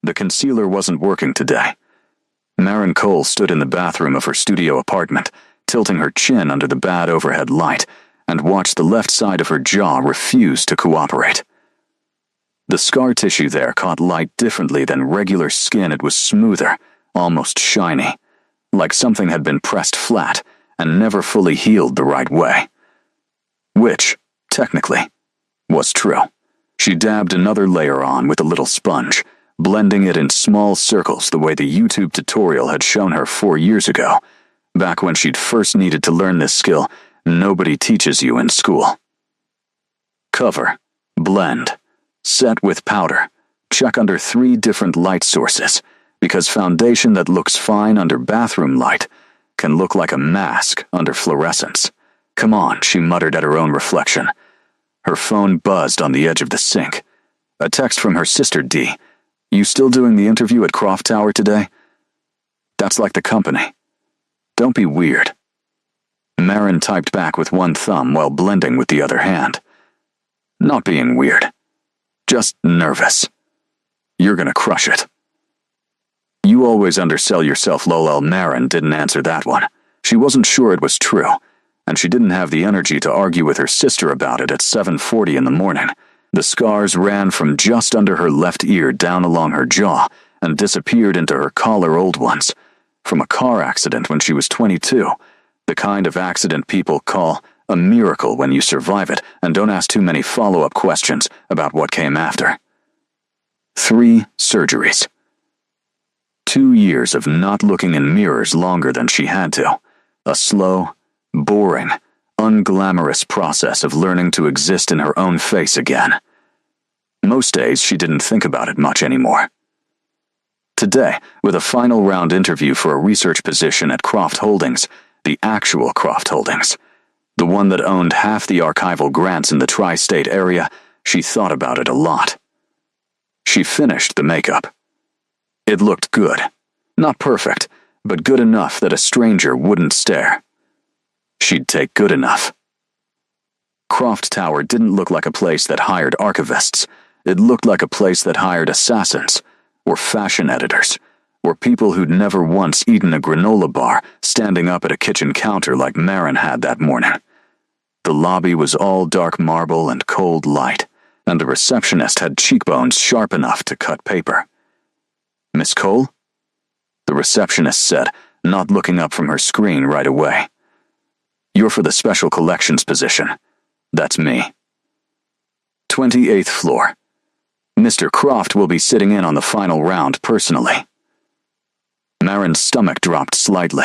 The concealer wasn't working today. Maren Cole stood in the bathroom of her studio apartment, tilting her chin under the bad overhead light, and watched the left side of her jaw refuse to cooperate. The scar tissue there caught light differently than regular skin. It was smoother, almost shiny, like something had been pressed flat and never fully healed the right way. Which, technically, was true. She dabbed another layer on with a little sponge, blending it in small circles the way the YouTube tutorial had shown her 4 years ago, back when she'd first needed to learn this skill nobody teaches you in school. Cover, blend, set with powder, check under 3 different light sources, because foundation that looks fine under bathroom light can look like a mask under fluorescence. Come on, she muttered at her own reflection. Her phone buzzed on the edge of the sink. A text from her sister D. You still doing the interview at Croft Tower today? That's like the company. Don't be weird. Maren typed back with one thumb while blending with the other hand. Not being weird. Just nervous. You're gonna crush it. You always undersell yourself, lol. Maren didn't answer that one. She wasn't sure it was true, and she didn't have the energy to argue with her sister about it at 7:40 in the morning. The scars ran from just under her left ear down along her jaw and disappeared into her collar. Old ones, from a car accident when she was 22, the kind of accident people call a miracle when you survive it and don't ask too many follow-up questions about what came after. 3 surgeries. 2 years of not looking in mirrors longer than she had to. A slow, boring, unglamorous process of learning to exist in her own face again. Most days she didn't think about it much anymore. Today, with a final round interview for a research position at Croft Holdings, the actual Croft Holdings, the one that owned half the archival grants in the tri-state area, she thought about it a lot. She finished the makeup. It looked good. Not perfect, but good enough that a stranger wouldn't stare. She'd take good enough. Croft Tower didn't look like a place that hired archivists. It looked like a place that hired assassins, or fashion editors, or people who'd never once eaten a granola bar standing up at a kitchen counter like Maren had that morning. The lobby was all dark marble and cold light, and the receptionist had cheekbones sharp enough to cut paper. Miss Cole? The receptionist said, not looking up from her screen right away. You're for the special collections position. That's me. 28th floor. Mr. Croft will be sitting in on the final round personally. Maren's stomach dropped slightly.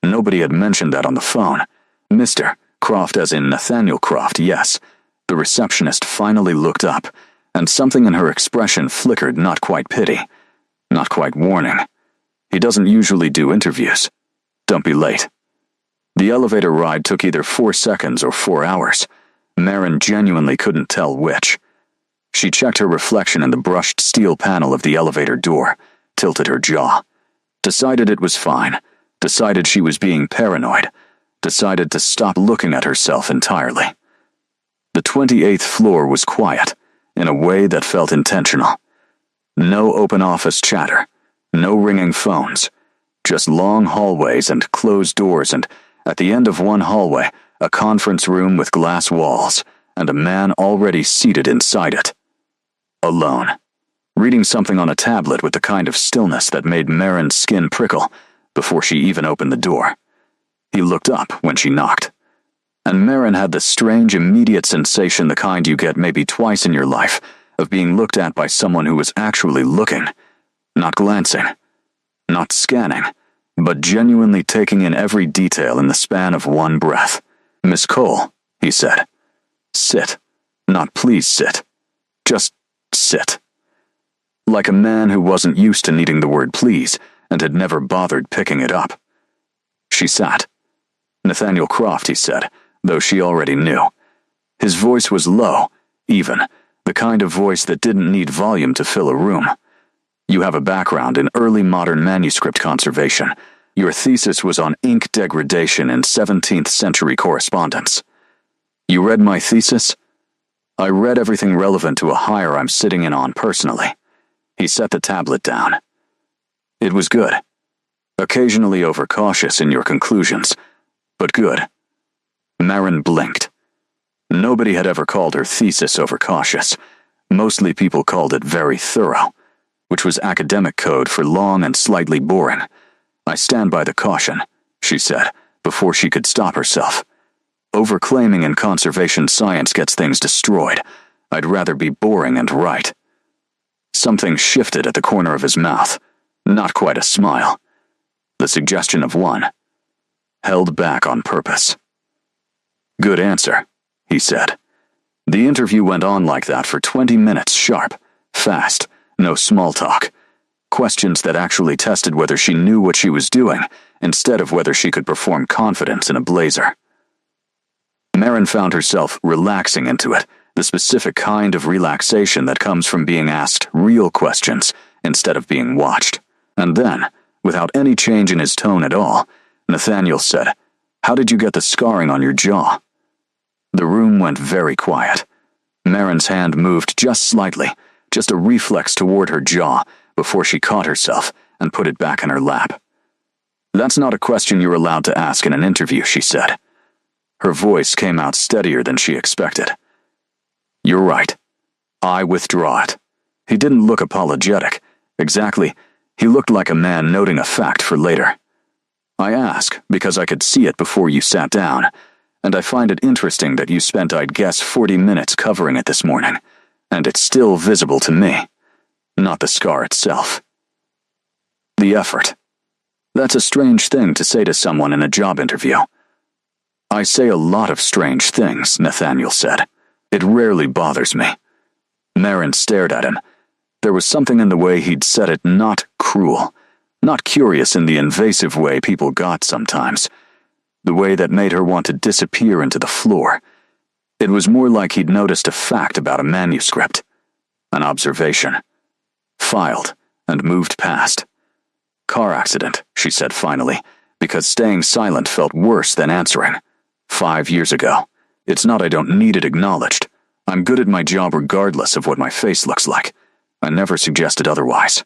Nobody had mentioned that on the phone. Mr. Croft as in Nathaniel Croft, yes. The receptionist finally looked up, and something in her expression flickered, not quite pity, not quite warning. He doesn't usually do interviews. Don't be late. The elevator ride took either 4 seconds or 4 hours. Maren genuinely couldn't tell which. She checked her reflection in the brushed steel panel of the elevator door, tilted her jaw, decided it was fine, decided she was being paranoid, decided to stop looking at herself entirely. The 28th floor was quiet, in a way that felt intentional. No open office chatter, no ringing phones, just long hallways and closed doors, and at the end of one hallway, a conference room with glass walls, and a man already seated inside it. Alone, reading something on a tablet with the kind of stillness that made Maren's skin prickle before she even opened the door. He looked up when she knocked, and Maren had the strange immediate sensation, the kind you get maybe twice in your life, of being looked at by someone who was actually looking, not glancing, not scanning, but genuinely taking in every detail in the span of one breath. Miss Cole, he said. Sit. Not please sit. Just sit. Like a man who wasn't used to needing the word please and had never bothered picking it up. She sat. Nathaniel Croft, he said, though she already knew. His voice was low, even, the kind of voice that didn't need volume to fill a room. You have a background in early modern manuscript conservation. Your thesis was on ink degradation in 17th century correspondence. You read my thesis? I read everything relevant to a hire I'm sitting in on personally. He set the tablet down. It was good. Occasionally overcautious in your conclusions, but good. Marin blinked. Nobody had ever called her thesis overcautious. Mostly people called it very thorough, which was academic code for long and slightly boring. I stand by the caution, she said, before she could stop herself. Overclaiming in conservation science gets things destroyed. I'd rather be boring and right. Something shifted at the corner of his mouth. Not quite a smile. The suggestion of one. Held back on purpose. Good answer, he said. The interview went on like that for 20 minutes sharp, fast, no small talk. Questions that actually tested whether she knew what she was doing, instead of whether she could perform confidence in a blazer. Marin found herself relaxing into it, the specific kind of relaxation that comes from being asked real questions instead of being watched. And then, without any change in his tone at all, Nathaniel said, "How did you get the scarring on your jaw?" The room went very quiet. Marin's hand moved just slightly, just a reflex toward her jaw, before she caught herself and put it back in her lap. "That's not a question you're allowed to ask in an interview," she said. Her voice came out steadier than she expected. "You're right. I withdraw it." He didn't look apologetic. Exactly, he looked like a man noting a fact for later. "I ask because I could see it before you sat down, and I find it interesting that you spent, I'd guess, 40 minutes covering it this morning, and it's still visible to me, not the scar itself. The effort. That's a strange thing to say to someone in a job interview." "I say a lot of strange things," Nathaniel said. "It rarely bothers me." Marin stared at him. There was something in the way he'd said it not cruel, not curious in the invasive way people got sometimes, the way that made her want to disappear into the floor. It was more like he'd noticed a fact about a manuscript, an observation, filed and moved past. "Car accident," she said finally, because staying silent felt worse than answering. 5 years ago. It's not I don't need it acknowledged. I'm good at my job regardless of what my face looks like. I never suggested otherwise.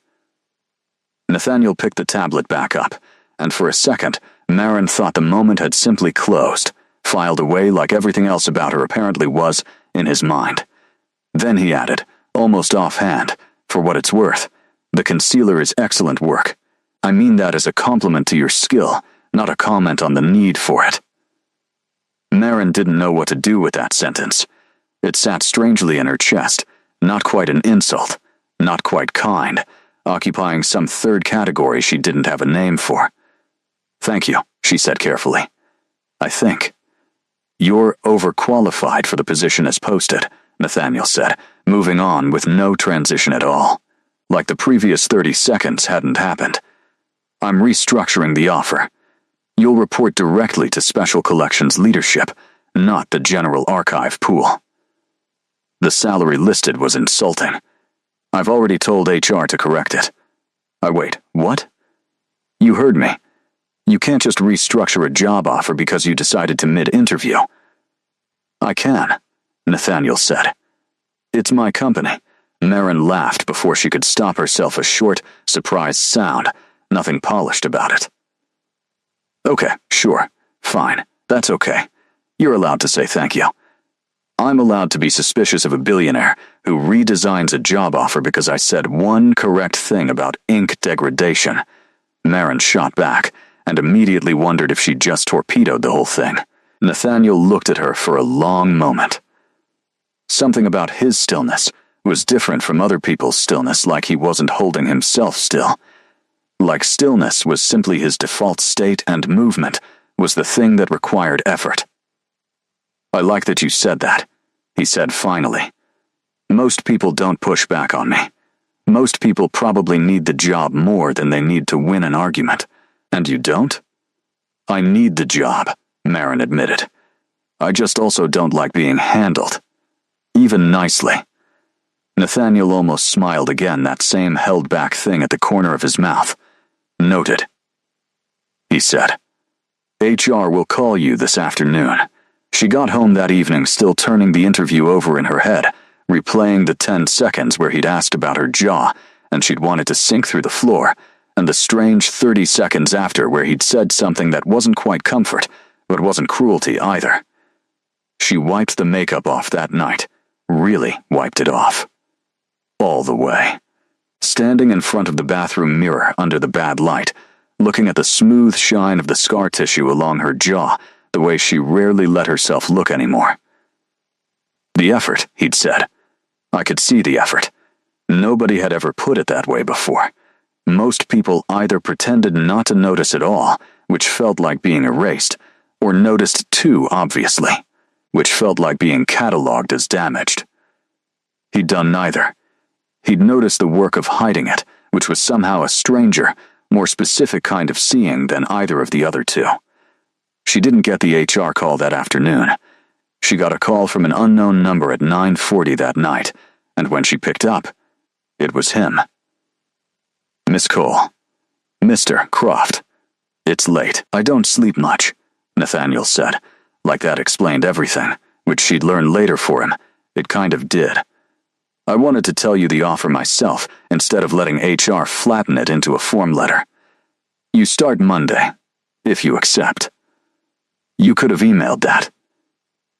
Nathaniel picked the tablet back up, and for a second, Marin thought the moment had simply closed, filed away like everything else about her apparently was in his mind. Then he added, almost offhand, "For what it's worth, the concealer is excellent work. I mean that as a compliment to your skill, not a comment on the need for it." Marin didn't know what to do with that sentence. It sat strangely in her chest, not quite an insult, not quite kind, occupying some third category she didn't have a name for. "Thank you," she said carefully. "I think." "You're overqualified for the position as posted," Nathaniel said, moving on with no transition at all, like the previous 30 seconds hadn't happened. "I'm restructuring the offer. You'll report directly to Special Collections leadership, not the General Archive pool." The salary listed was insulting. "I've already told HR to correct it." Wait, what? "You heard me. You can't just restructure a job offer because you decided to mid-interview." "I can," Nathaniel said. "It's my company." Marin laughed before she could stop herself, a short, surprised sound, nothing polished about it. "Okay, sure, fine, that's okay. You're allowed to say thank you. I'm allowed to be suspicious of a billionaire who redesigns a job offer because I said one correct thing about ink degradation." Marin shot back and immediately wondered if she'd just torpedoed the whole thing. Nathaniel looked at her for a long moment. Something about his stillness was different from other people's stillness, like he wasn't holding himself still. Like stillness was simply his default state and movement was the thing that required effort. "I like that you said that," he said finally. "Most people don't push back on me. Most people probably need the job more than they need to win an argument. And you don't?" "I need the job," Marin admitted. "I just also don't like being handled. Even nicely." Nathaniel almost smiled again, that same held-back thing at the corner of his mouth. "Noted," he said. "HR will call you this afternoon." She got home that evening still turning the interview over in her head, replaying the 10 seconds where he'd asked about her jaw, and she'd wanted to sink through the floor, and the strange 30 seconds after where he'd said something that wasn't quite comfort, but wasn't cruelty either. She wiped the makeup off that night, really wiped it off. All the way. Standing in front of the bathroom mirror under the bad light, looking at the smooth shine of the scar tissue along her jaw, the way she rarely let herself look anymore. The effort, he'd said. I could see the effort. Nobody had ever put it that way before. Most people either pretended not to notice at all, which felt like being erased, or noticed too obviously, which felt like being catalogued as damaged. He'd done neither. He'd noticed the work of hiding it, which was somehow a stranger, more specific kind of seeing than either of the other two. She didn't get the HR call that afternoon. She got a call from an unknown number at 9:40 that night, and when she picked up, it was him. Miss Cole. Mr. Croft. It's late. I don't sleep much, Nathaniel said, like that explained everything, which she'd learned later for him. It kind of did. I wanted to tell you the offer myself, instead of letting HR flatten it into a form letter. You start Monday, if you accept. You could have emailed that.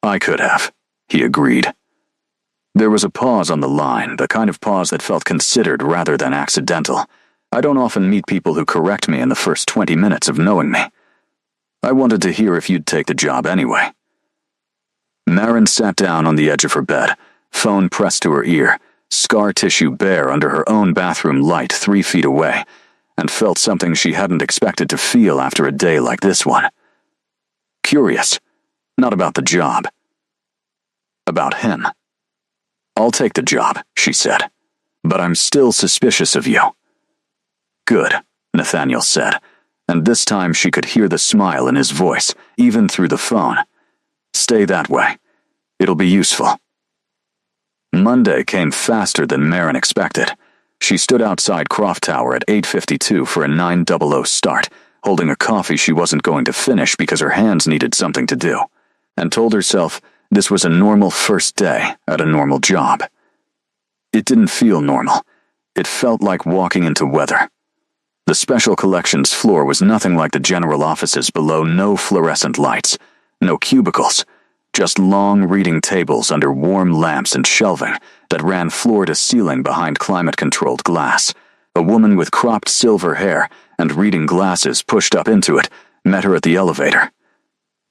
I could have, he agreed. There was a pause on the line, the kind of pause that felt considered rather than accidental. I don't often meet people who correct me in the first 20 minutes of knowing me. I wanted to hear if you'd take the job anyway. Marin sat down on the edge of her bed, phone pressed to her ear, scar tissue bare under her own bathroom light 3 feet away, and felt something she hadn't expected to feel after a day like this one. Curious, not about the job. About him. I'll take the job, she said, but I'm still suspicious of you. Good, Nathaniel said, and this time she could hear the smile in his voice, even through the phone. Stay that way. It'll be useful. Monday came faster than Marin expected. She stood outside Croft Tower at 8:52 for a 9:00 start, holding a coffee she wasn't going to finish because her hands needed something to do, and told herself this was a normal first day at a normal job. It didn't feel normal. It felt like walking into weather. The special collections floor was nothing like the general offices below. No fluorescent lights, no cubicles, just long reading tables under warm lamps and shelving that ran floor to ceiling behind climate-controlled glass. A woman with cropped silver hair and reading glasses pushed up into it met her at the elevator.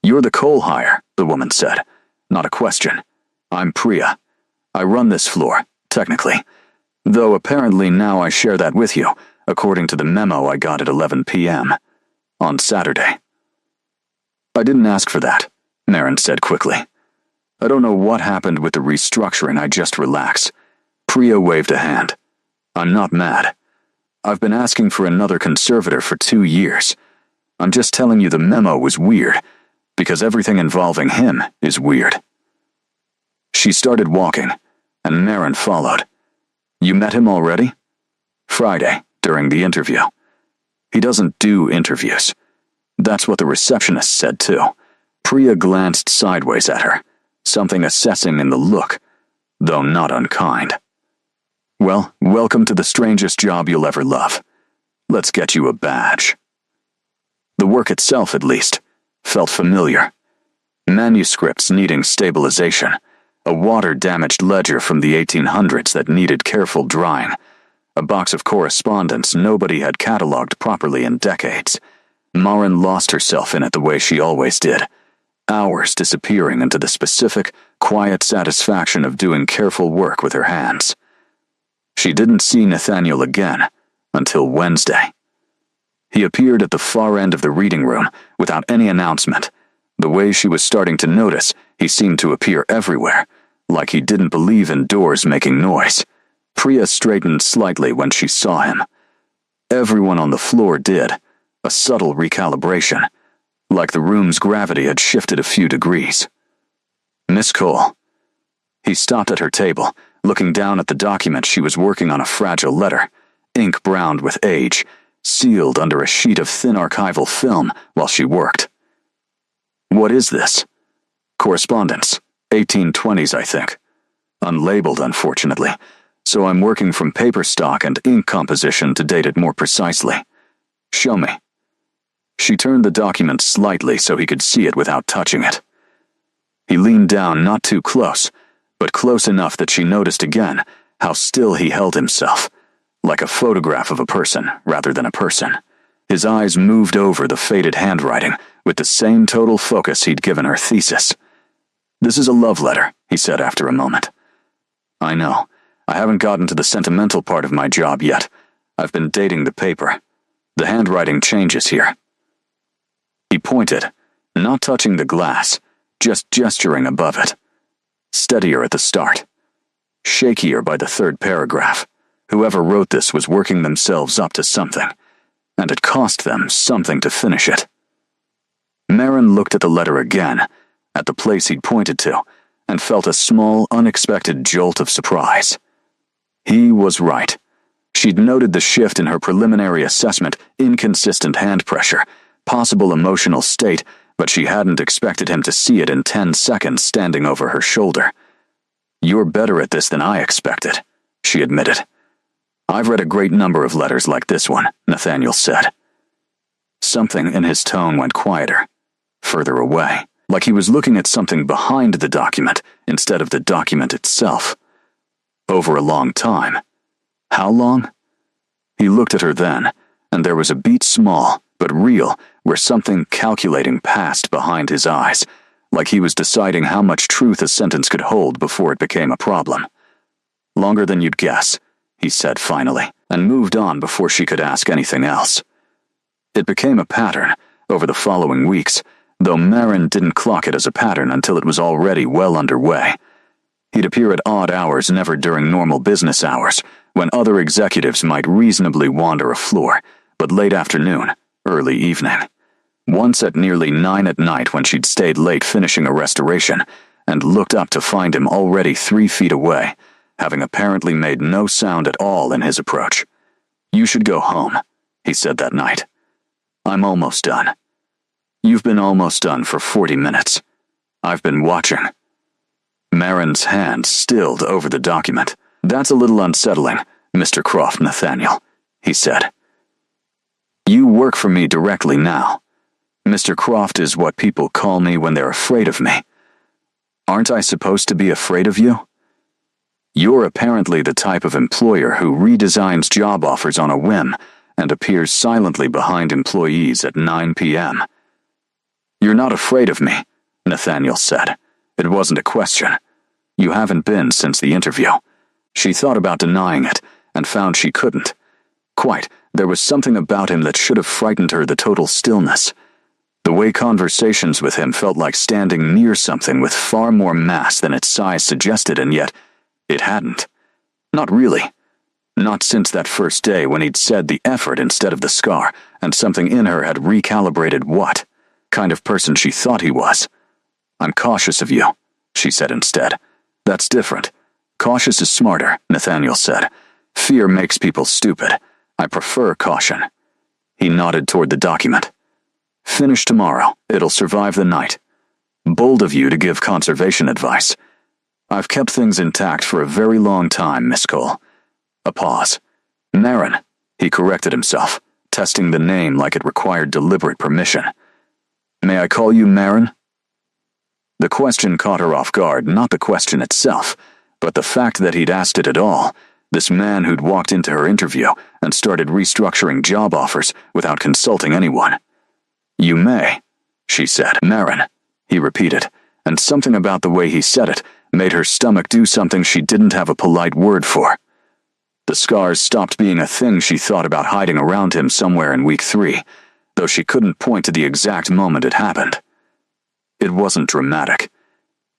You're the coal hire, the woman said. Not a question. I'm Priya. I run this floor, technically, though apparently now I share that with you, according to the memo I got at 11 p.m. on Saturday. I didn't ask for that, Marin said quickly. I don't know what happened with the restructuring. I just relaxed. Priya waved a hand. I'm not mad. I've been asking for another conservator for 2 years. I'm just telling you the memo was weird, because everything involving him is weird. She started walking, and Marin followed. You met him already? Friday, during the interview. He doesn't do interviews. That's what the receptionist said too. Priya glanced sideways at her, something assessing in the look, though not unkind. Well, welcome to the strangest job you'll ever love. Let's get you a badge. The work itself, at least, felt familiar. Manuscripts needing stabilization, a water-damaged ledger from the 1800s that needed careful drying, a box of correspondence nobody had cataloged properly in decades. Marin lost herself in it the way she always did, hours disappearing into the specific, quiet satisfaction of doing careful work with her hands. She didn't see Nathaniel again until Wednesday. He appeared at the far end of the reading room without any announcement. The way she was starting to notice, he seemed to appear everywhere, like he didn't believe in doors making noise. Priya straightened slightly when she saw him. Everyone on the floor did, a subtle recalibration, like the room's gravity had shifted a few degrees. Miss Cole. He stopped at her table, looking down at the document she was working on, a fragile letter, ink browned with age, sealed under a sheet of thin archival film while she worked. What is this? Correspondence. 1820s, I think. Unlabeled, unfortunately. So I'm working from paper stock and ink composition to date it more precisely. Show me. She turned the document slightly so he could see it without touching it. He leaned down not too close, but close enough that she noticed again how still he held himself, like a photograph of a person rather than a person. His eyes moved over the faded handwriting with the same total focus he'd given her thesis. "This is a love letter," he said after a moment. "I know. I haven't gotten to the sentimental part of my job yet. I've been dating the paper. The handwriting changes here." He pointed, not touching the glass, just gesturing above it. Steadier at the start. Shakier by the third paragraph. Whoever wrote this was working themselves up to something, and it cost them something to finish it. Marin looked at the letter again, at the place he'd pointed to, and felt a small, unexpected jolt of surprise. He was right. She'd noted the shift in her preliminary assessment, inconsistent hand pressure, possible emotional state, but she hadn't expected him to see it in 10 seconds standing over her shoulder. "You're better at this than I expected," she admitted. "I've read a great number of letters like this one," Nathaniel said. Something in his tone went quieter, further away, like he was looking at something behind the document instead of the document itself. Over a long time. How long? He looked at her then, and there was a beat small, but real, where something calculating passed behind his eyes, like he was deciding how much truth a sentence could hold before it became a problem. "Longer than you'd guess," he said finally, and moved on before she could ask anything else. It became a pattern over the following weeks, though Marin didn't clock it as a pattern until it was already well underway. He'd appear at odd hours never during normal business hours, when other executives might reasonably wander a floor, but late afternoon, early evening. Once at nearly 9 at night when she'd stayed late finishing a restoration, and looked up to find him already 3 feet away, having apparently made no sound at all in his approach. "You should go home," he said that night. "I'm almost done." "You've been almost done for 40 minutes. I've been watching." Marin's hand stilled over the document. "That's a little unsettling, Mr. Croft, Nathaniel," he said. "You work for me directly now. Mr. Croft is what people call me when they're afraid of me. Aren't I supposed to be afraid of you? You're apparently the type of employer who redesigns job offers on a whim and appears silently behind employees at 9 p.m. "You're not afraid of me," Nathaniel said. It wasn't a question. "You haven't been since the interview." She thought about denying it, and found she couldn't. Quite, there was something about him that should have frightened her, the total stillness. The way conversations with him felt like standing near something with far more mass than its size suggested, and yet it hadn't. Not really. Not since that first day when he'd said the effort instead of the scar, and something in her had recalibrated what kind of person she thought he was. "I'm cautious of you," she said instead. "That's different. Cautious is smarter," Nathaniel said. "Fear makes people stupid. I prefer caution." He nodded toward the document. "Finish tomorrow. It'll survive the night. Bold of you to give conservation advice. I've kept things intact for a very long time, Miss Cole." A pause. "Marin," he corrected himself, testing the name like it required deliberate permission. "May I call you Marin?" The question caught her off guard, not the question itself, but the fact that he'd asked it at all. This man who'd walked into her interview and started restructuring job offers without consulting anyone. "You may," she said. "Marin," he repeated, and something about the way he said it made her stomach do something she didn't have a polite word for. The scars stopped being a thing she thought about hiding around him somewhere in week 3, though she couldn't point to the exact moment it happened. It wasn't dramatic.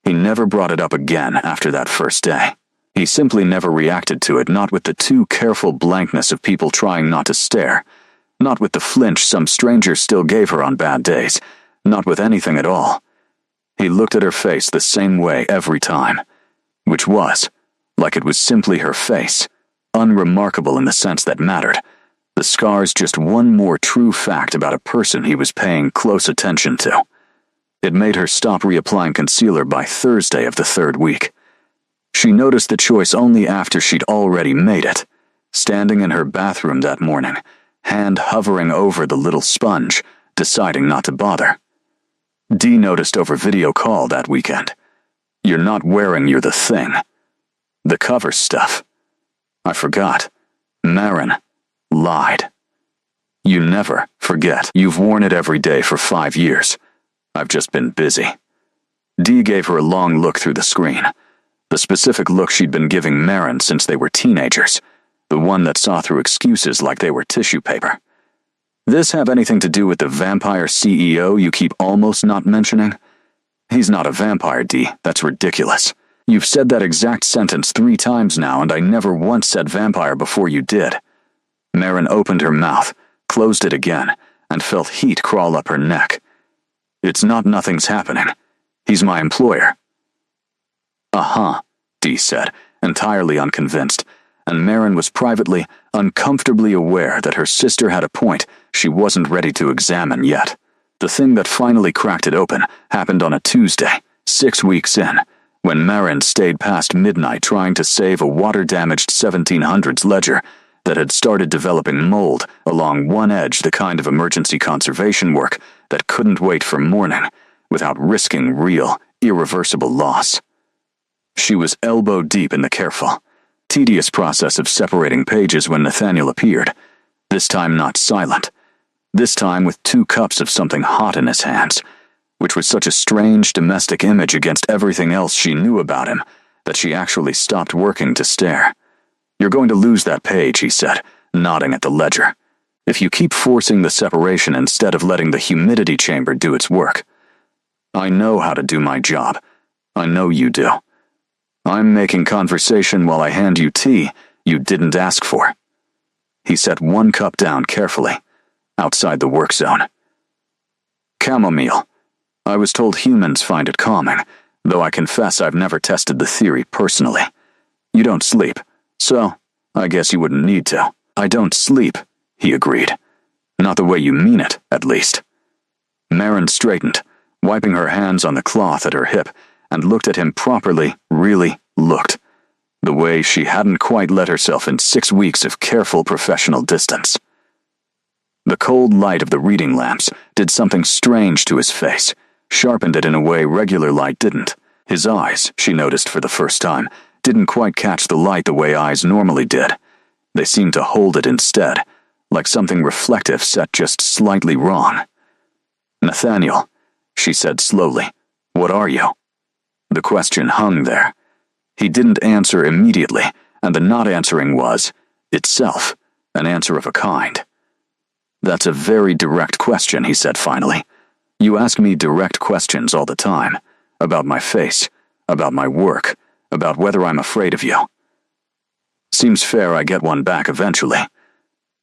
He never brought it up again after that first day. He simply never reacted to it, not with the too careful blankness of people trying not to stare, not with the flinch some stranger still gave her on bad days, not with anything at all. He looked at her face the same way every time, which was, like it was simply her face, unremarkable in the sense that mattered. The scars just one more true fact about a person he was paying close attention to. It made her stop reapplying concealer by Thursday of the 3rd week. She noticed the choice only after she'd already made it, standing in her bathroom that morning, hand hovering over the little sponge, deciding not to bother. Dee noticed over video call that weekend. You're not wearing You're the Thing. The cover stuff. I forgot. Maren lied. You never forget. You've worn it every day for 5 years. I've just been busy. Dee gave her a long look through the screen. The specific look she'd been giving Maren since they were teenagers. The one that saw through excuses like they were tissue paper. This have anything to do with the vampire CEO you keep almost not mentioning? He's not a vampire, Dee. That's ridiculous. You've said that exact sentence 3 times now, and I never once said vampire before you did. Maren opened her mouth, closed it again, and felt heat crawl up her neck. It's not nothing's happening. He's my employer. Uh-huh, Dee said, entirely unconvinced, and Maren was privately, uncomfortably aware that her sister had a point she wasn't ready to examine yet. The thing that finally cracked it open happened on a Tuesday, 6 weeks in, when Maren stayed past midnight trying to save a water-damaged 1700s ledger that had started developing mold along one edge, the kind of emergency conservation work that couldn't wait for morning without risking real, irreversible loss. She was elbow-deep in the careful, tedious process of separating pages when Nathaniel appeared, this time not silent, this time with 2 cups of something hot in his hands, which was such a strange domestic image against everything else she knew about him that she actually stopped working to stare. You're going to lose that page, he said, nodding at the ledger, if you keep forcing the separation instead of letting the humidity chamber do its work. I know how to do my job. I know you do. I'm making conversation while I hand you tea you didn't ask for. He set 1 cup down carefully, outside the work zone. Chamomile. I was told humans find it calming, though I confess I've never tested the theory personally. You don't sleep, so I guess you wouldn't need to. I don't sleep, he agreed. Not the way you mean it, at least. Maren straightened, wiping her hands on the cloth at her hip, and looked at him properly, really looked, the way she hadn't quite let herself in 6 weeks of careful professional distance. The cold light of the reading lamps did something strange to his face, sharpened it in a way regular light didn't. His eyes, she noticed for the first time, didn't quite catch the light the way eyes normally did. They seemed to hold it instead, like something reflective set just slightly wrong. Nathaniel, she said slowly, what are you? The question hung there. He didn't answer immediately, and the not answering was, itself, an answer of a kind. That's a very direct question, he said finally. You ask me direct questions all the time, about my face, about my work, about whether I'm afraid of you. Seems fair I get one back eventually.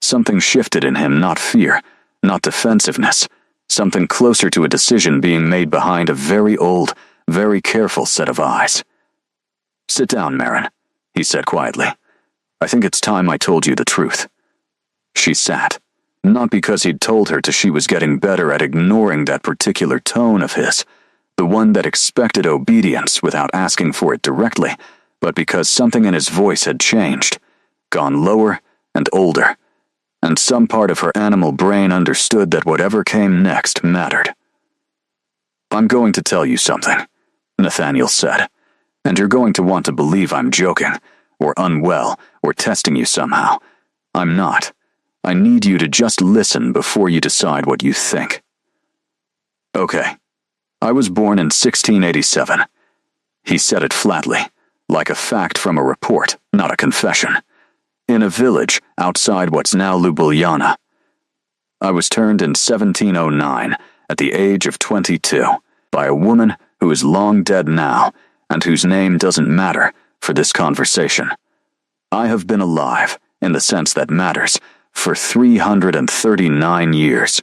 Something shifted in him, not fear, not defensiveness, something closer to a decision being made behind a very old, very careful set of eyes. Sit down, Maren, he said quietly. I think it's time I told you the truth. She sat, not because he'd told her she was getting better at ignoring that particular tone of his, the one that expected obedience without asking for it directly, but because something in his voice had changed, gone lower and older, and some part of her animal brain understood that whatever came next mattered. I'm going to tell you something, Nathaniel said, and you're going to want to believe I'm joking, or unwell, or testing you somehow. I'm not. I need you to just listen before you decide what you think. Okay. I was born in 1687. He said it flatly, like a fact from a report, not a confession. In a village outside what's now Ljubljana. I was turned in 1709, at the age of 22, by a woman who is long dead now, and whose name doesn't matter for this conversation. I have been alive, in the sense that matters, for 339 years.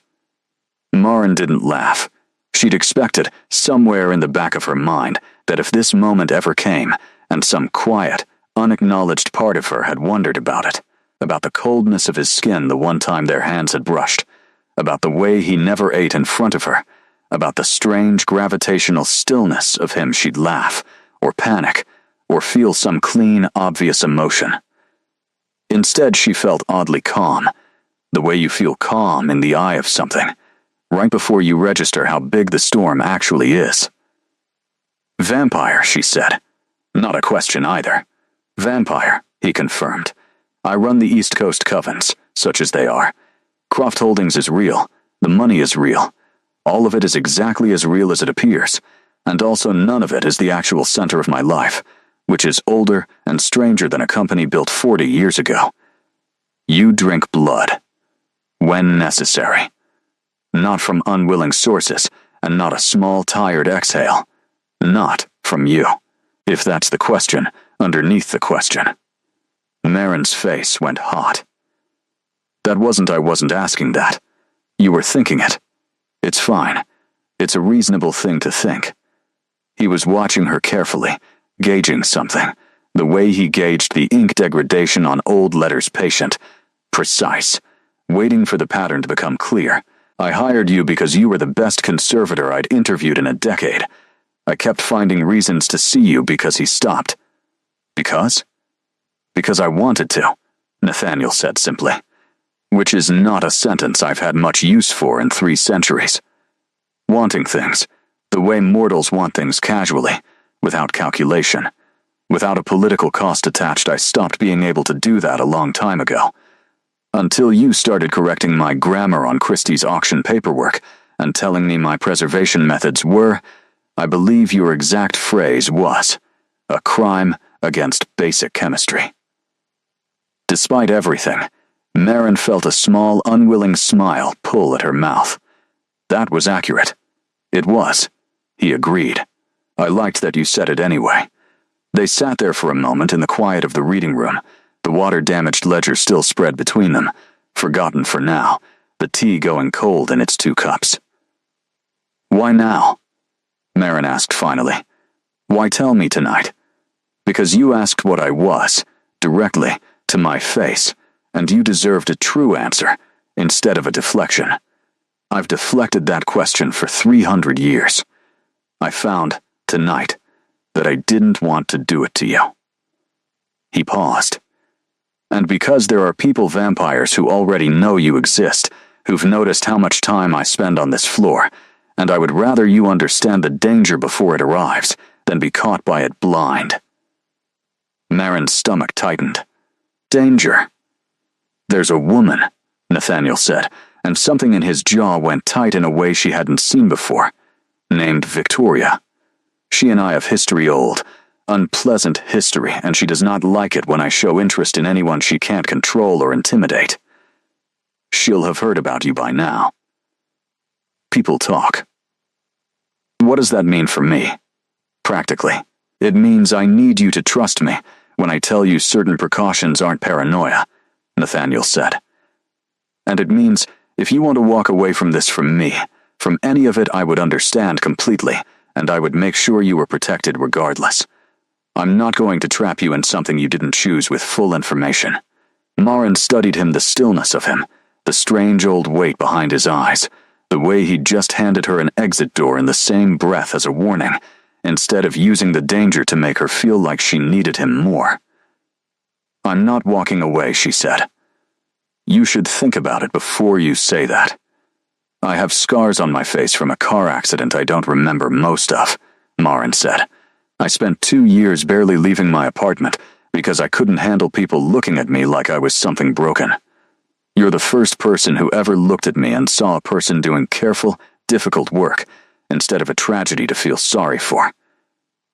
Maren didn't laugh. She'd expected, somewhere in the back of her mind, that if this moment ever came, and some quiet, unacknowledged part of her had wondered about it, about the coldness of his skin the one time their hands had brushed, about the way he never ate in front of her, about the strange gravitational stillness of him, she'd laugh, or panic, or feel some clean, obvious emotion. Instead, she felt oddly calm, the way you feel calm in the eye of something, right before you register how big the storm actually is. Vampire, she said. Not a question either. Vampire, he confirmed. I run the East Coast covens, such as they are. Croft Holdings is real. The money is real. All of it is exactly as real as it appears, and also none of it is the actual center of my life, which is older and stranger than a company built 40 years ago. You drink blood. When necessary. Not from unwilling sources, and not a small, tired exhale. Not from you, if that's the question underneath the question. Marin's face went hot. I wasn't asking that. You were thinking it. It's fine. It's a reasonable thing to think. He was watching her carefully, gauging something, the way he gauged the ink degradation on old letters patient. Precise. Waiting for the pattern to become clear. I hired you because you were the best conservator I'd interviewed in a decade. I kept finding reasons to see you because he stopped. Because? Because I wanted to, Nathaniel said simply. Which is not a sentence I've had much use for in 3 centuries. Wanting things, the way mortals want things casually, without calculation. Without a political cost attached, I stopped being able to do that a long time ago. Until you started correcting my grammar on Christie's auction paperwork and telling me my preservation methods were, I believe your exact phrase was, a crime against basic chemistry. Despite everything, Marin felt a small, unwilling smile pull at her mouth. That was accurate. It was. He agreed. I liked that you said it anyway. They sat there for a moment in the quiet of the reading room, the water-damaged ledger still spread between them, forgotten for now, the tea going cold in its 2 cups. Why now? Marin asked finally. Why tell me tonight? Because you asked what I was, directly, to my face, and you deserved a true answer, instead of a deflection. I've deflected that question for 300 years. I found, tonight, that I didn't want to do it to you. He paused. And because there are people vampires who already know you exist, who've noticed how much time I spend on this floor, and I would rather you understand the danger before it arrives than be caught by it blind. Marin's stomach tightened. Danger. There's a woman, Nathaniel said, and something in his jaw went tight in a way she hadn't seen before. Named Victoria. She and I have history old, unpleasant history, and she does not like it when I show interest in anyone she can't control or intimidate. She'll have heard about you by now. People talk. What does that mean for me? Practically, it means I need you to trust me when I tell you certain precautions aren't paranoia, Nathaniel said. And it means if you want to walk away from this from me, from any of it I would understand completely, and I would make sure you were protected regardless. I'm not going to trap you in something you didn't choose with full information. Marin studied him, the stillness of him, the strange old weight behind his eyes, the way he'd just handed her an exit door in the same breath as a warning, instead of using the danger to make her feel like she needed him more. I'm not walking away, she said. You should think about it before you say that. I have scars on my face from a car accident I don't remember most of, Marin said. I spent 2 years barely leaving my apartment because I couldn't handle people looking at me like I was something broken. You're the first person who ever looked at me and saw a person doing careful, difficult work instead of a tragedy to feel sorry for.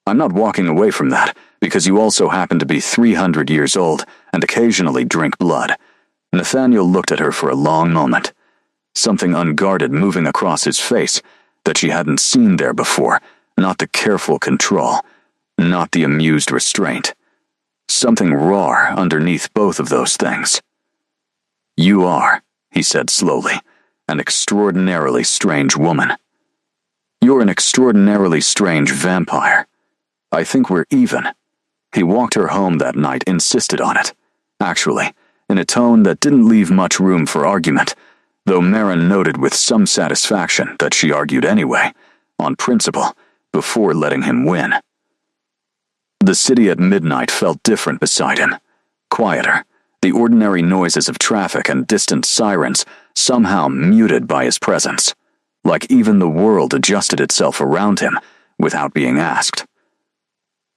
I'm not walking away from that because you also happen to be 300 years old and occasionally drink blood. Nathaniel looked at her for a long moment, something unguarded moving across his face that she hadn't seen there before, not the careful control, not the amused restraint. Something raw underneath both of those things. You are, he said slowly, an extraordinarily strange woman. You're an extraordinarily strange vampire. I think we're even. He walked her home that night, insisted on it. Actually, in a tone that didn't leave much room for argument, though Marin noted with some satisfaction that she argued anyway, on principle, before letting him win. The city at midnight felt different beside him. Quieter, the ordinary noises of traffic and distant sirens somehow muted by his presence, like even the world adjusted itself around him without being asked.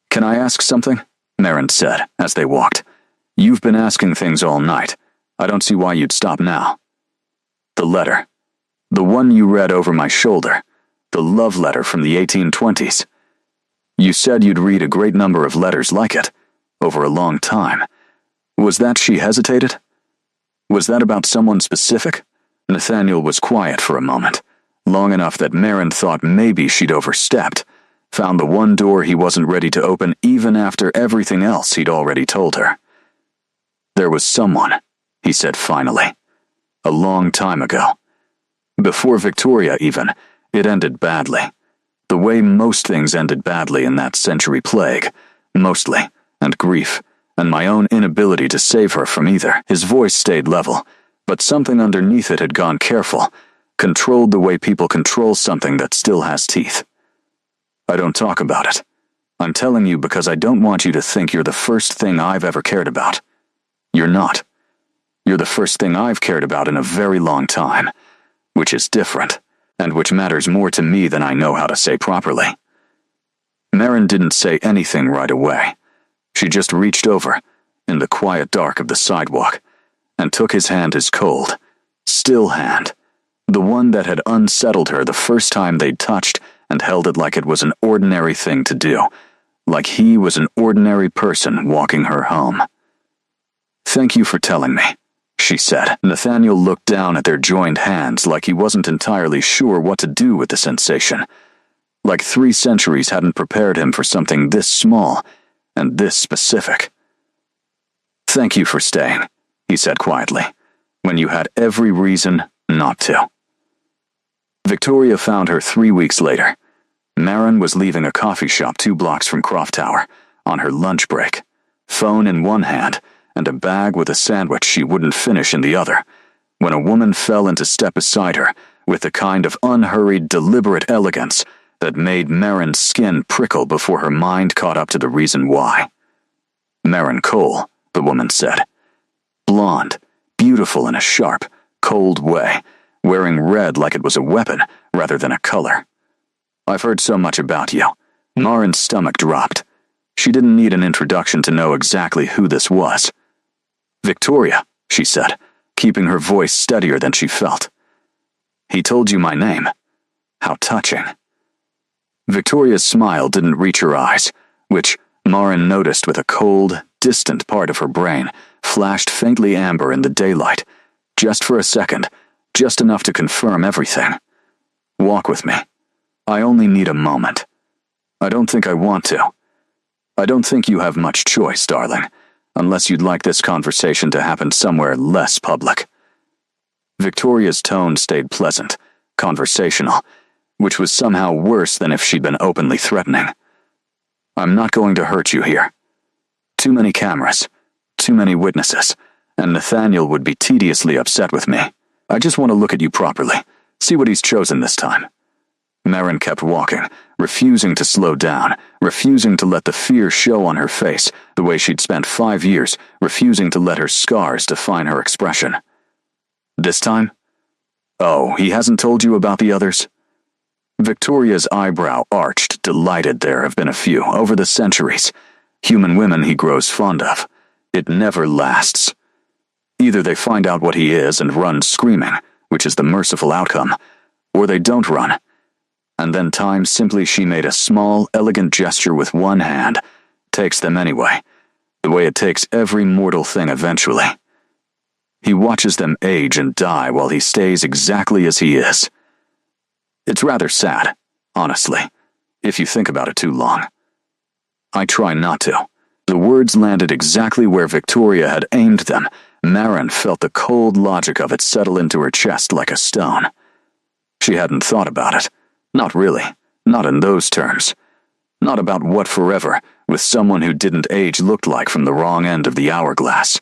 "Can I ask something?" Marin said as they walked. "You've been asking things all night. I don't see why you'd stop now." "The letter. The one you read over my shoulder. The love letter from the 1820s. You said you'd read a great number of letters like it, over a long time. Was that?" She hesitated. "Was that about someone specific?" Nathaniel was quiet for a moment, long enough that Marin thought maybe she'd overstepped, found the one door he wasn't ready to open even after everything else he'd already told her. "There was someone," he said finally. "A long time ago. Before Victoria even, it ended badly. The way most things ended badly in that century plague, mostly, and grief, and my own inability to save her from either." His voice stayed level, but something underneath it had gone careful, controlled the way people control something that still has teeth. "I don't talk about it. I'm telling you because I don't want you to think you're the first thing I've ever cared about. You're not. You're the first thing I've cared about in a very long time, which is different, and which matters more to me than I know how to say properly." Marin didn't say anything right away. She just reached over, in the quiet dark of the sidewalk, and took his hand, his cold, still hand, the one that had unsettled her the first time they'd touched, and held it like it was an ordinary thing to do, like he was an ordinary person walking her home. "Thank you for telling me," she said. Nathaniel looked down at their joined hands like he wasn't entirely sure what to do with the sensation, like 3 centuries hadn't prepared him for something this small and this specific. "Thank you for staying," he said quietly, "when you had every reason not to." Victoria found her 3 weeks later. Marin was leaving a coffee shop 2 blocks from Croft Tower, on her lunch break, phone in one hand and a bag with a sandwich she wouldn't finish in the other, when a woman fell into step beside her with the kind of unhurried, deliberate elegance that made Marin's skin prickle before her mind caught up to the reason why. Marin Cole, the woman said. Blonde, beautiful in a sharp, cold way, wearing red like it was a weapon rather than a color. "I've heard so much about you." Marin's stomach dropped. She didn't need an introduction to know exactly who this was. "Victoria," she said, keeping her voice steadier than she felt. "He told you my name. How touching." Victoria's smile didn't reach her eyes, which Marin noticed with a cold, distant part of her brain flashed faintly amber in the daylight, just for a second, just enough to confirm everything. "Walk with me. I only need a moment. I don't think I want to. I don't think you have much choice, darling, unless you'd like this conversation to happen somewhere less public." Victoria's tone stayed pleasant, conversational, which was somehow worse than if she'd been openly threatening. "I'm not going to hurt you here. Too many cameras, too many witnesses, and Nathaniel would be tediously upset with me. I just want to look at you properly, see what he's chosen this time." Marin kept walking, refusing to slow down, refusing to let the fear show on her face the way she'd spent 5 years, refusing to let her scars define her expression. "This time? Oh, he hasn't told you about the others?" Victoria's eyebrow arched, delighted. There have been a few, over the centuries. Human women he grows fond of. It never lasts. Either they find out what he is and run screaming, which is the merciful outcome, or they don't run. And then time simply she made a small, elegant gesture with one hand, takes them anyway, the way it takes every mortal thing eventually. He watches them age and die while he stays exactly as he is. It's rather sad, honestly, if you think about it too long. I try not to. The words landed exactly where Victoria had aimed them. Marin felt the cold logic of it settle into her chest like a stone. She hadn't thought about it. Not really. Not in those terms. Not about what forever, with someone who didn't age, looked like from the wrong end of the hourglass.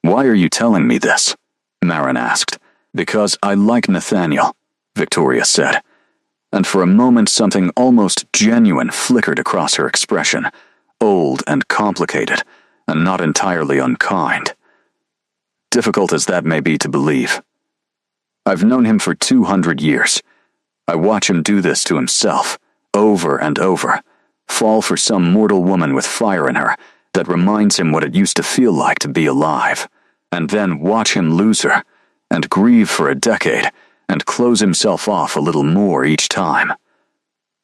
"Why are you telling me this?" Marin asked. "Because I like Nathaniel," Victoria said. And for a moment something almost genuine flickered across her expression, old and complicated, and not entirely unkind. Difficult as that may be to believe. I've known him for 200 years. I watch him do this to himself, over and over, fall for some mortal woman with fire in her that reminds him what it used to feel like to be alive, and then watch him lose her, and grieve for a decade, and close himself off a little more each time.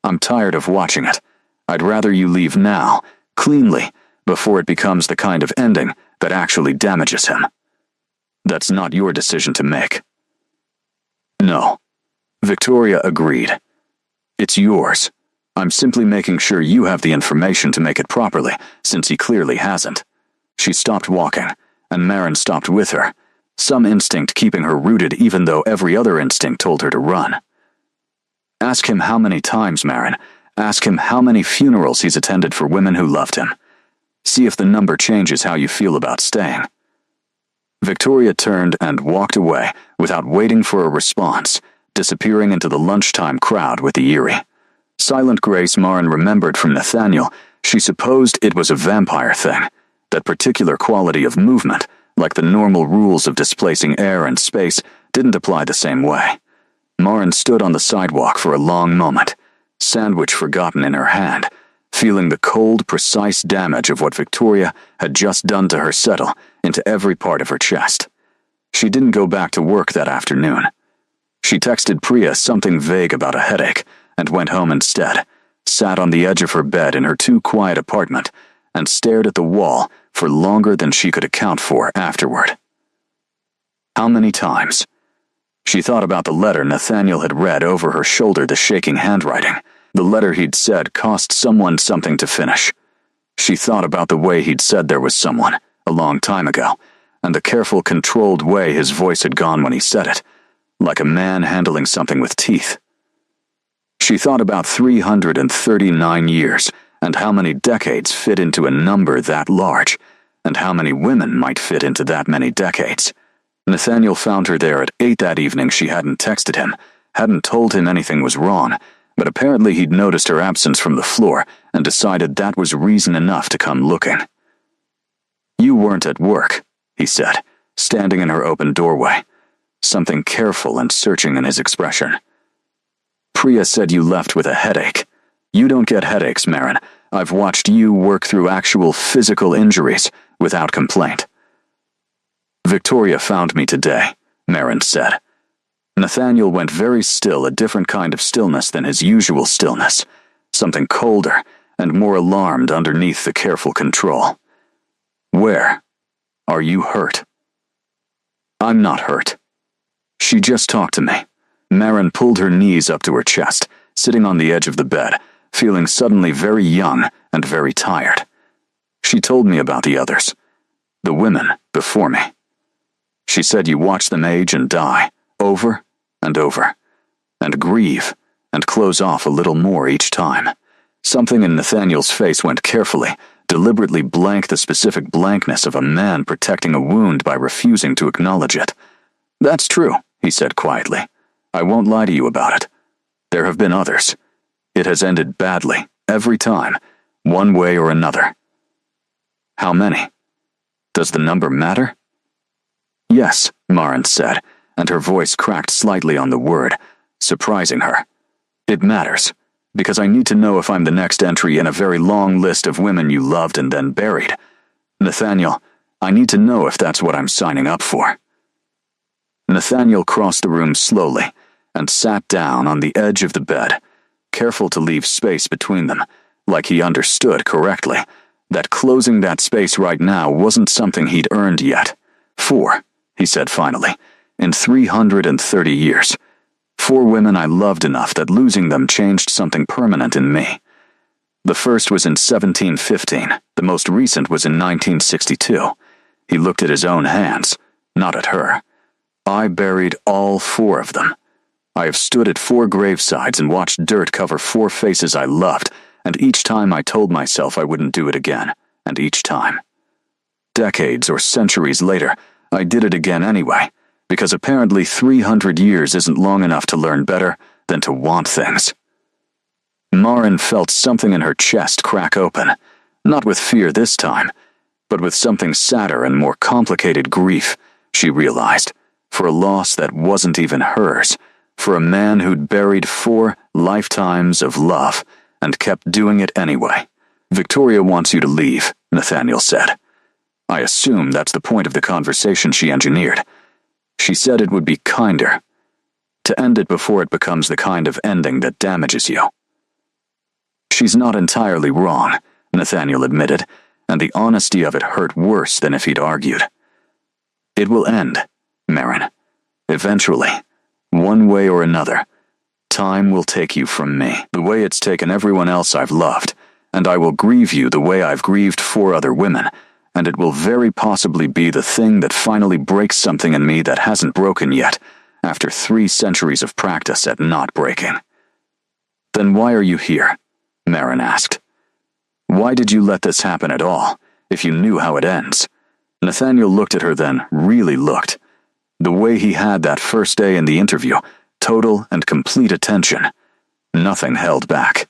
I'm tired of watching it. I'd rather you leave now, cleanly, before it becomes the kind of ending that actually damages him. That's not your decision to make. No. Victoria agreed. It's yours. I'm simply making sure you have the information to make it properly, since he clearly hasn't. She stopped walking, and Maren stopped with her, some instinct keeping her rooted even though every other instinct told her to run. Ask him how many times, Maren. Ask him how many funerals he's attended for women who loved him. See if the number changes how you feel about staying. Victoria turned and walked away without waiting for a response, disappearing into the lunchtime crowd with the Eerie. Silent grace Maren remembered from Nathaniel. She supposed it was a vampire thing, that particular quality of movement, like the normal rules of displacing air and space, didn't apply the same way. Maren stood on the sidewalk for a long moment, sandwich forgotten in her hand, feeling the cold, precise damage of what Victoria had just done to her settle into every part of her chest. She didn't go back to work that afternoon. She texted Priya something vague about a headache and went home instead, sat on the edge of her bed in her too-quiet apartment, and stared at the wall for longer than she could account for afterward. How many times? She thought about the letter Nathaniel had read over her shoulder, the shaking handwriting, the letter he'd said cost someone something to finish. She thought about the way he'd said there was someone, a long time ago, and the careful, controlled way his voice had gone when he said it, like a man handling something with teeth. She thought about 339 years, and how many decades fit into a number that large, and how many women might fit into that many decades. Nathaniel found her there at 8 that evening. She hadn't texted him, hadn't told him anything was wrong, but apparently he'd noticed her absence from the floor and decided that was reason enough to come looking. "You weren't at work," he said, standing in her open doorway, something careful and searching in his expression. "Priya said you left with a headache. You don't get headaches, Maren. I've watched you work through actual physical injuries without complaint." "Victoria found me today," Maren said. Nathaniel went very still, a different kind of stillness than his usual stillness, something colder and more alarmed underneath the careful control. "Where? Are you hurt?" "I'm not hurt. She just talked to me." Maren pulled her knees up to her chest, sitting on the edge of the bed, feeling suddenly very young and very tired. "She told me about the others, the women before me. She said you watch them age and die, over and over, and grieve and close off a little more each time." Something in Nathaniel's face went carefully, deliberately blank, the specific blankness of a man protecting a wound by refusing to acknowledge it. "That's true," he said quietly. "I won't lie to you about it. There have been others. It has ended badly, every time, one way or another." "How many? Does the number matter?" "Yes," Maren said, and her voice cracked slightly on the word, surprising her. "It matters, because I need to know if I'm the next entry in a very long list of women you loved and then buried. Nathaniel, I need to know if that's what I'm signing up for." Nathaniel crossed the room slowly and sat down on the edge of the bed, careful to leave space between them, like he understood correctly, that closing that space right now wasn't something he'd earned yet. "4, he said finally, "in 330 years. 4 women I loved enough that losing them changed something permanent in me. The first was in 1715, the most recent was in 1962. He looked at his own hands, not at her. I buried all 4 of them. I have stood at 4 gravesides and watched dirt cover 4 faces I loved, and each time I told myself I wouldn't do it again, and each time. Decades or centuries later, I did it again anyway, because apparently 300 years isn't long enough to learn better than to want things." Maren felt something in her chest crack open, Not with fear this time, but with something sadder and more complicated grief, she realized, for a loss that wasn't even hers, for a man who'd buried 4 lifetimes of love and kept doing it anyway. Victoria wants you to leave, Nathaniel said. I assume that's the point of the conversation she engineered. She said it would be kinder, to end it before it becomes the kind of ending that damages you. She's not entirely wrong, Nathaniel admitted, and the honesty of it hurt worse than if he'd argued. It will end, Marin. Eventually, one way or another. Time will take you from me, the way it's taken everyone else I've loved, and I will grieve you the way I've grieved 4 other women, and it will very possibly be the thing that finally breaks something in me that hasn't broken yet, after 3 centuries of practice at not breaking. Then why are you here? Marin asked. Why did you let this happen at all, if you knew how it ends? Nathaniel looked at her then, really looked. The way he had that first day in the interview, total and complete attention. Nothing held back.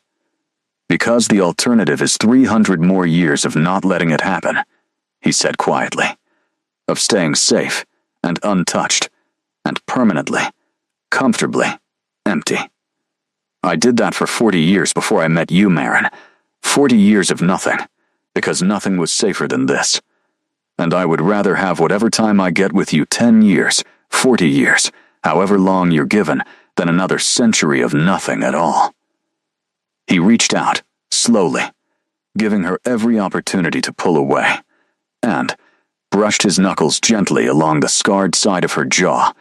Because the alternative is 300 more years of not letting it happen, he said quietly. Of staying safe, and untouched, and permanently, comfortably, empty. I did that for 40 years before I met you, Marin. 40 years of nothing, because nothing was safer than this. And I would rather have whatever time I get with you 10 years, 40 years, however long you're given, than another century of nothing at all. He reached out, slowly, giving her every opportunity to pull away, and brushed his knuckles gently along the scarred side of her jaw,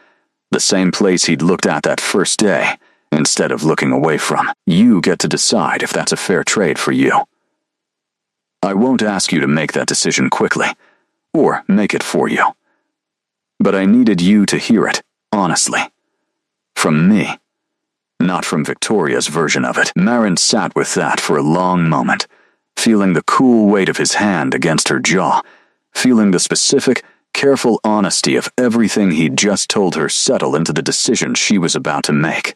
the same place he'd looked at that first day, instead of looking away from. You get to decide if that's a fair trade for you. I won't ask you to make that decision quickly, or make it for you. But I needed you to hear it, honestly. From me, not from Victoria's version of it. Marin sat with that for a long moment, feeling the cool weight of his hand against her jaw, feeling the specific, careful honesty of everything he'd just told her settle into the decision she was about to make.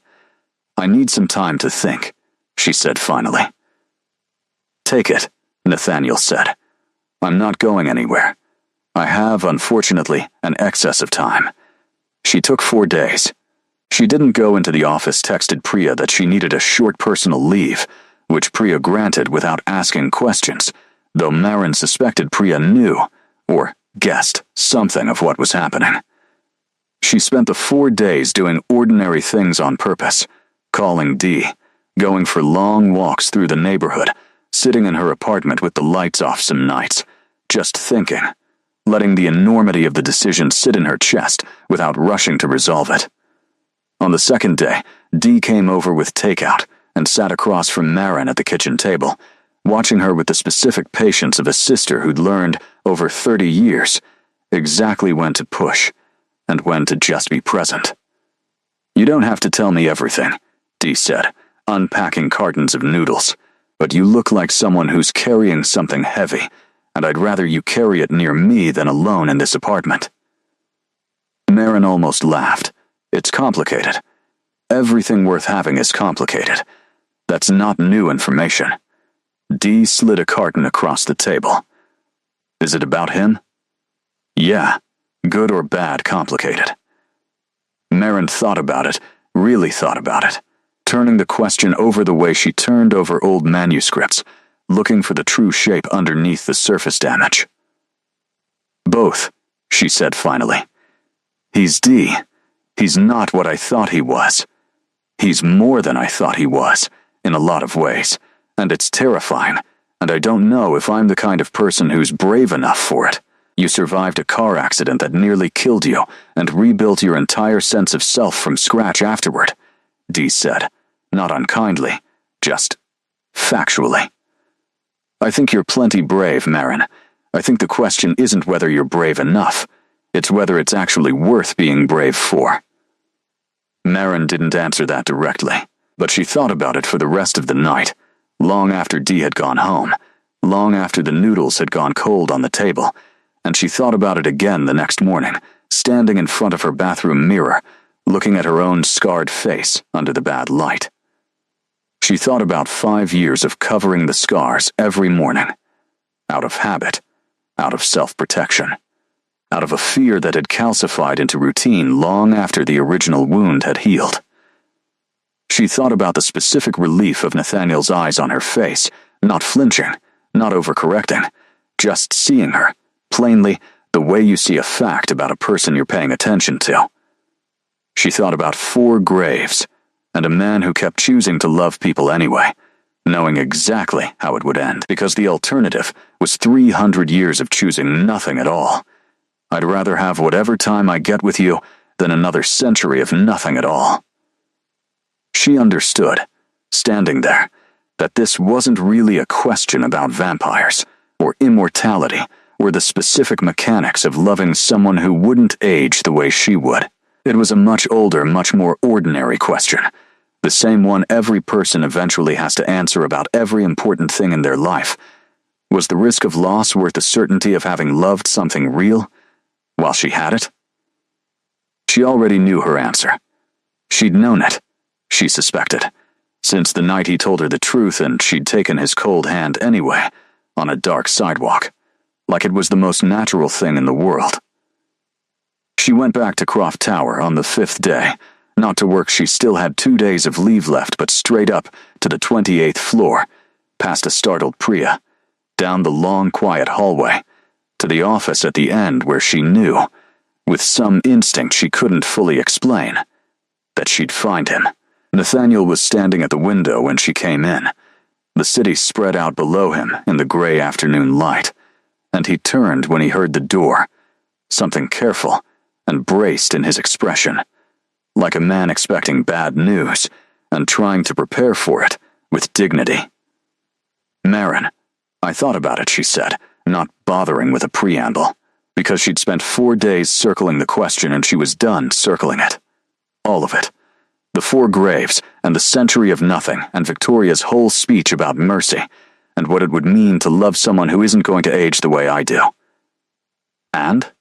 I need some time to think, she said finally. Take it, Nathaniel said. I'm not going anywhere. I have, unfortunately, an excess of time. She took 4 days. She didn't go into the office, texted Priya that she needed a short personal leave, which Priya granted without asking questions, though Marin suspected Priya knew, or guessed, something of what was happening. She spent the 4 days doing ordinary things on purpose, calling Dee, going for long walks through the neighborhood, sitting in her apartment with the lights off some nights, just thinking, letting the enormity of the decision sit in her chest without rushing to resolve it. On the second day, Dee came over with takeout and sat across from Marin at the kitchen table, watching her with the specific patience of a sister who'd learned, over 30 years, exactly when to push and when to just be present. You don't have to tell me everything, Dee said, unpacking cartons of noodles, but you look like someone who's carrying something heavy, and I'd rather you carry it near me than alone in this apartment. Marin almost laughed. It's complicated. Everything worth having is complicated. That's not new information. Dee slid a carton across the table. Is it about him? Yeah, good or bad complicated. Marin thought about it, really thought about it, turning the question over the way she turned over old manuscripts, looking for the true shape underneath the surface damage. Both, she said finally. He's Dee. He's not what I thought he was. He's more than I thought he was, in a lot of ways, and it's terrifying, and I don't know if I'm the kind of person who's brave enough for it. You survived a car accident that nearly killed you, and rebuilt your entire sense of self from scratch afterward, Dee said, not unkindly, just factually. I think you're plenty brave, Marin. I think the question isn't whether you're brave enough, it's whether it's actually worth being brave for. Marin didn't answer that directly, but she thought about it for the rest of the night, long after Dee had gone home, long after the noodles had gone cold on the table, and she thought about it again the next morning, standing in front of her bathroom mirror, looking at her own scarred face under the bad light. She thought about 5 years of covering the scars every morning, out of habit, out of self-protection, out of a fear that had calcified into routine long after the original wound had healed. She thought about the specific relief of Nathaniel's eyes on her face, not flinching, not overcorrecting, just seeing her, plainly, the way you see a fact about a person you're paying attention to. She thought about 4 graves, and a man who kept choosing to love people anyway, knowing exactly how it would end, because the alternative was 300 years of choosing nothing at all. I'd rather have whatever time I get with you than another century of nothing at all. She understood, standing there, that this wasn't really a question about vampires, or immortality, or the specific mechanics of loving someone who wouldn't age the way she would. It was a much older, much more ordinary question, the same one every person eventually has to answer about every important thing in their life. Was the risk of loss worth the certainty of having loved something real, while she had it? She already knew her answer. She'd known it, she suspected, since the night he told her the truth and she'd taken his cold hand anyway, on a dark sidewalk, like it was the most natural thing in the world. She went back to Croft Tower on the 5th day. Not to work, she still had 2 days of leave left, but straight up to the 28th floor, past a startled Priya, down the long, quiet hallway, to the office at the end where she knew, with some instinct she couldn't fully explain, that she'd find him. Nathaniel was standing at the window when she came in, the city spread out below him in the gray afternoon light, and he turned when he heard the door, something careful and braced in his expression, like a man expecting bad news and trying to prepare for it with dignity. "Marin, I thought about it," she said, not bothering with a preamble, because she'd spent 4 days circling the question and she was done circling it. All of it. The 4 graves, and the century of nothing, and Victoria's whole speech about mercy, and what it would mean to love someone who isn't going to age the way I do. And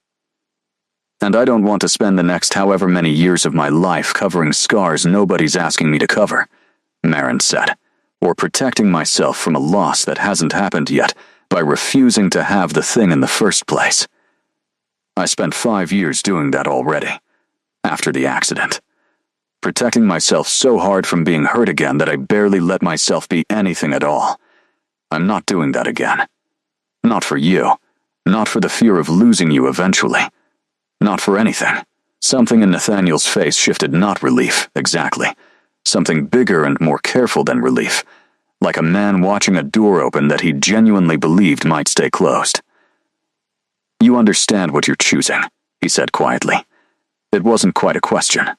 I don't want to spend the next however many years of my life covering scars nobody's asking me to cover, Marin said, or protecting myself from a loss that hasn't happened yet by refusing to have the thing in the first place. I spent 5 years doing that already, after the accident, protecting myself so hard from being hurt again that I barely let myself be anything at all. I'm not doing that again. Not for you, not for the fear of losing you eventually. Not for anything. Something in Nathaniel's face shifted, not relief, exactly. Something bigger and more careful than relief, like a man watching a door open that he genuinely believed might stay closed. "You understand what you're choosing," he said quietly. It wasn't quite a question.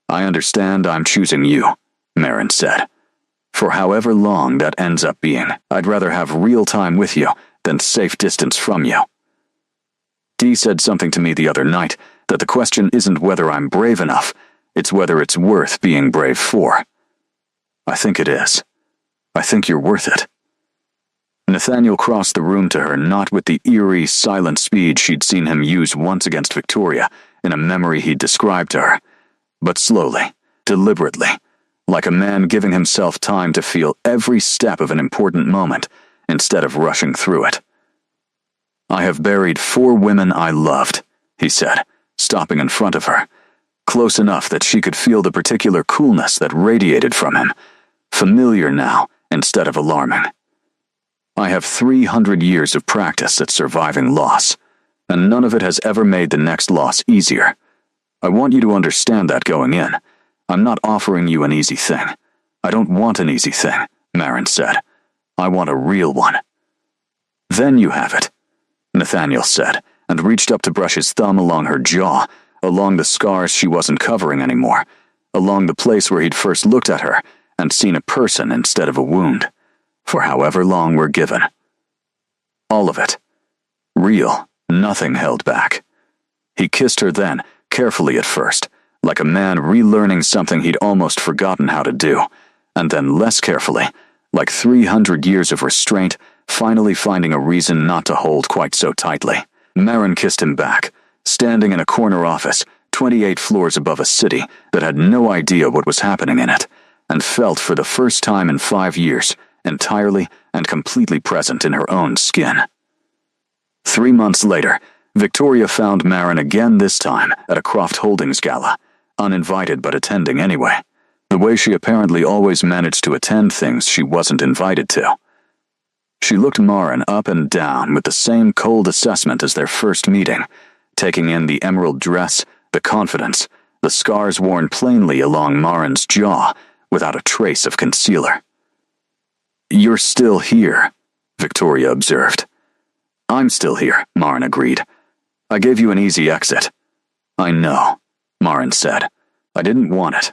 "I understand I'm choosing you," Marin said. "For however long that ends up being, I'd rather have real time with you than safe distance from you. Dee said something to me the other night, that the question isn't whether I'm brave enough, it's whether it's worth being brave for. I think it is. I think you're worth it." Nathaniel crossed the room to her, not with the eerie, silent speed she'd seen him use once against Victoria in a memory he'd described to her, but slowly, deliberately, like a man giving himself time to feel every step of an important moment instead of rushing through it. "I have buried 4 women I loved," he said, stopping in front of her, close enough that she could feel the particular coolness that radiated from him, familiar now instead of alarming. "I have 300 years of practice at surviving loss, and none of it has ever made the next loss easier. I want you to understand that going in. I'm not offering you an easy thing. I don't want an easy thing," Marin said. "I want a real one." "Then you have it," Nathaniel said, and reached up to brush his thumb along her jaw, along the scars she wasn't covering anymore, along the place where he'd first looked at her and seen a person instead of a wound, for however long we're given. All of it. Real, nothing held back. He kissed her then, carefully at first, like a man relearning something he'd almost forgotten how to do, and then less carefully, like 300 years of restraint, finally finding a reason not to hold quite so tightly. Marin kissed him back, standing in a corner office, 28 floors above a city that had no idea what was happening in it, and felt for the first time in 5 years, entirely and completely present in her own skin. 3 months later, Victoria found Marin again, this time at a Croft Holdings gala, uninvited but attending anyway, the way she apparently always managed to attend things she wasn't invited to. She looked Marin up and down with the same cold assessment as their first meeting, taking in the emerald dress, the confidence, the scars worn plainly along Marin's jaw without a trace of concealer. "You're still here," Victoria observed. "I'm still here," Marin agreed. "I gave you an easy exit." "I know," Marin said. "I didn't want it."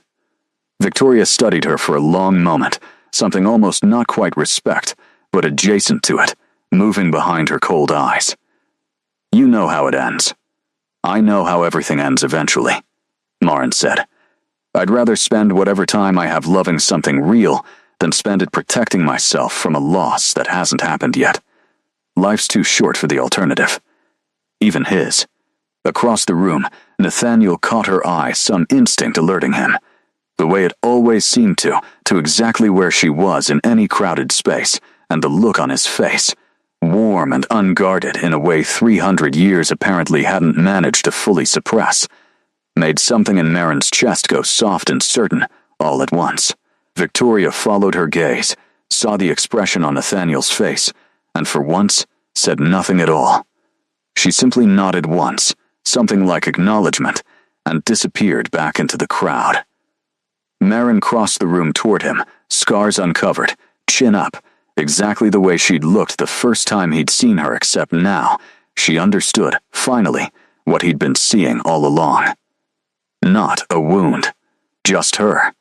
Victoria studied her for a long moment, something almost not quite respect, but adjacent to it, moving behind her cold eyes. "You know how it ends." "I know how everything ends eventually," Marin said. "I'd rather spend whatever time I have loving something real than spend it protecting myself from a loss that hasn't happened yet. Life's too short for the alternative." Even his. Across the room, Nathaniel caught her eye, some instinct alerting him. The way it always seemed to exactly where she was in any crowded space, and the look on his face, warm and unguarded in a way 300 years apparently hadn't managed to fully suppress, made something in Marin's chest go soft and certain all at once. Victoria followed her gaze, saw the expression on Nathaniel's face, and for once said nothing at all. She simply nodded once, something like acknowledgement, and disappeared back into the crowd. Marin crossed the room toward him, scars uncovered, chin up, exactly the way she'd looked the first time he'd seen her, except now she understood, finally, what he'd been seeing all along. Not a wound, just her.